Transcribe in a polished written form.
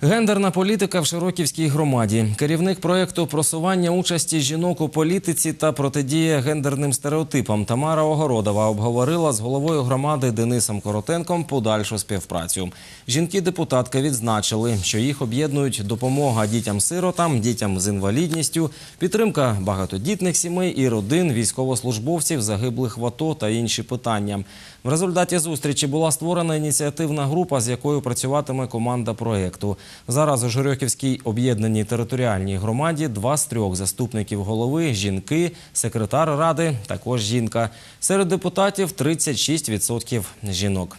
Гендерна політика в Широківській громаді. Керівник проєкту «Просування участі жінок у політиці та протидія гендерним стереотипам» Тамара Огородова обговорила з головою громади Денисом Коротенком подальшу співпрацю. Жінки-депутатки відзначили, що їх об'єднують допомога дітям-сиротам, дітям з інвалідністю, підтримка багатодітних сімей і родин військовослужбовців, загиблих в АТО та інші питання. В результаті зустрічі була створена ініціативна група, з якою працюватиме команда проєкту. Зараз у Широківській об'єднаній територіальній громаді 2 з 3 заступників голови – жінки, секретар ради – також жінка. Серед депутатів 36% жінок.